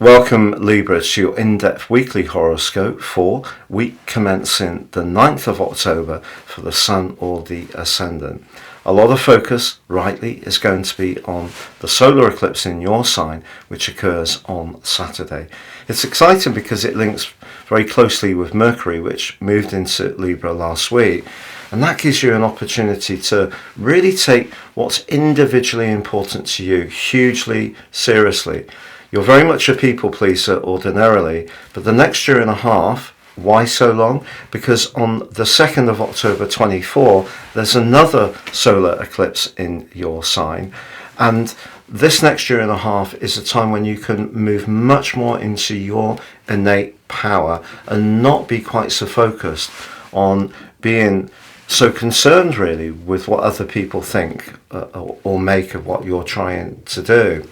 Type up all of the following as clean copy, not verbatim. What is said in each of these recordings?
Welcome Libra to your in-depth weekly horoscope for week commencing the 9th of October for the Sun or the Ascendant. A lot of focus, rightly, is going to be on the solar eclipse in your sign, which occurs on Saturday. It's exciting because it links very closely with Mercury, which moved into Libra last week. And that gives you an opportunity to really take what's individually important to you hugely seriously. You're very much a people pleaser ordinarily, but the next year and a half, why so long? Because on the 2nd of October 24, there's another solar eclipse in your sign. And this next year and a half is a time when you can move much more into your innate power and not be quite so focused on being so concerned really with what other people think or make of what you're trying to do.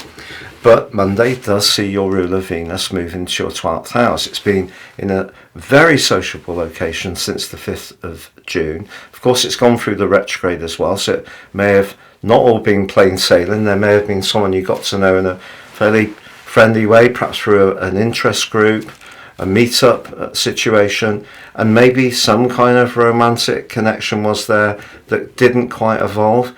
But Monday does see your ruler Venus move into your 12th house. It's been in a very sociable location since the 5th of June. Of course, it's gone through the retrograde as well, so it may have not all been plain sailing. There may have been someone you got to know in a fairly friendly way, perhaps through an interest group, a meet-up situation, and maybe some kind of romantic connection was there that didn't quite evolve.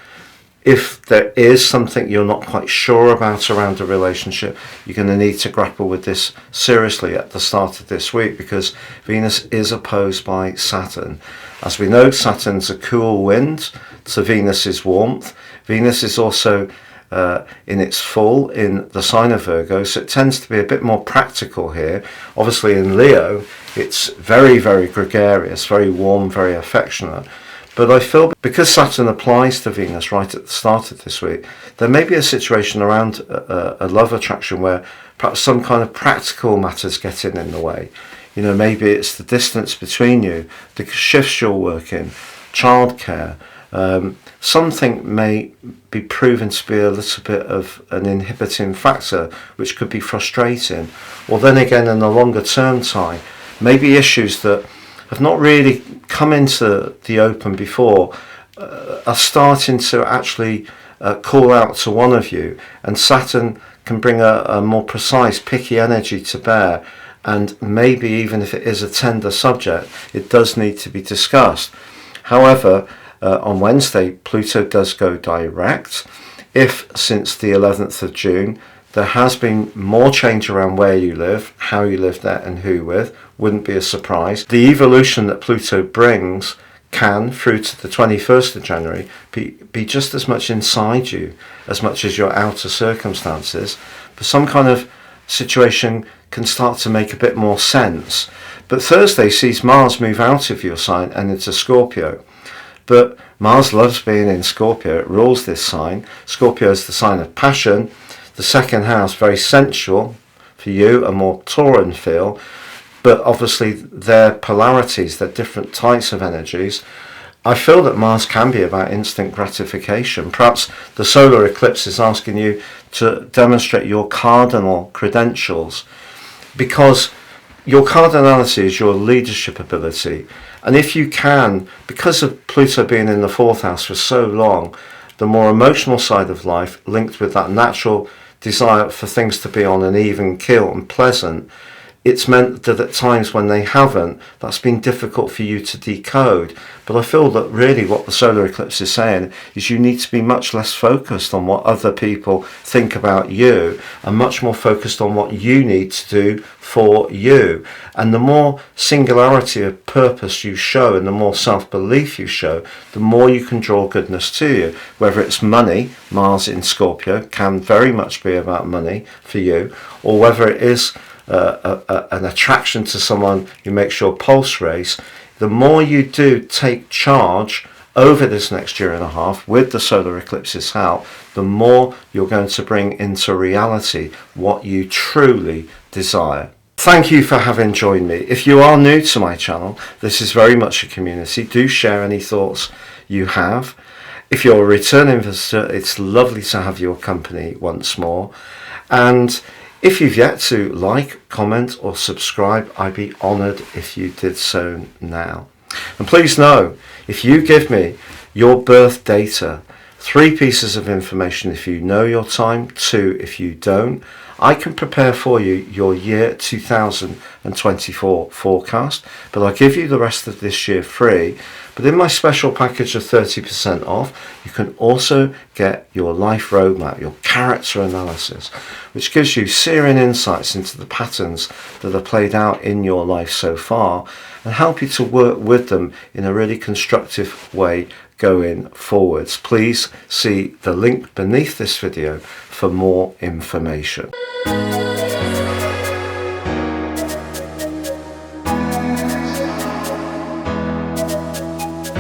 If there is something you're not quite sure about around a relationship, you're going to need to grapple with this seriously at the start of this week, because Venus is opposed by Saturn. As we know, Saturn's a cool wind to Venus's warmth. Venus is also in its full in the sign of Virgo, so it tends to be a bit more practical here. Obviously in Leo, it's very, very gregarious, very warm, very affectionate. But I feel because Saturn applies to Venus right at the start of this week, there may be a situation around a love attraction where perhaps some kind of practical matters get in the way. You know, maybe it's the distance between you, the shifts you're working, childcare. Something may be proven to be a little bit of an inhibiting factor, which could be frustrating. Or then again, in the longer term time, maybe issues that have not really come into the open before are starting to actually call out to one of you, and Saturn can bring a more precise, picky energy to bear, and maybe even if it is a tender subject, it does need to be discussed. However, on Wednesday, Pluto does go direct. If since the 11th of June, there has been more change around where you live, how you live there, and who with, wouldn't be a surprise. The evolution that Pluto brings can, through to the 21st of January, be just as much inside you as much as your outer circumstances. But some kind of situation can start to make a bit more sense. But Thursday sees Mars move out of your sign and into Scorpio. But Mars loves being in Scorpio. It rules this sign. Scorpio is the sign of passion. The second house, very sensual for you, a more Tauran feel. But obviously they're polarities, they're different types of energies. I feel that Mars can be about instant gratification. Perhaps the solar eclipse is asking you to demonstrate your cardinal credentials, because your cardinality is your leadership ability. And if you can, because of Pluto being in the 4th house for so long, the more emotional side of life linked with that natural desire for things to be on an even keel and pleasant, it's meant that at times when they haven't, that's been difficult for you to decode. But I feel that really what the solar eclipse is saying is you need to be much less focused on what other people think about you and much more focused on what you need to do for you. And the more singularity of purpose you show and the more self-belief you show, the more you can draw goodness to you. Whether it's money, Mars in Scorpio can very much be about money for you, or whether it is an attraction to someone who makes your pulse race. The more you do take charge over this next year and a half with the solar eclipse's help, the more you're going to bring into reality what you truly desire. Thank you for having joined me. If you are new to my channel, this is very much a community. Do share any thoughts you have. If you're a returning visitor, it's lovely to have your company once more. And if you've yet to like, comment or subscribe, I'd be honoured if you did so now. And please know, if you give me your birth data 3 pieces of information if you know your time, 2 if you don't. I can prepare for you your year 2024 forecast, but I'll give you the rest of this year free. But in my special package of 30% off, you can also get your life roadmap, your character analysis, which gives you searing insights into the patterns that are played out in your life so far and help you to work with them in a really constructive way going forwards. Please see the link beneath this video for more information.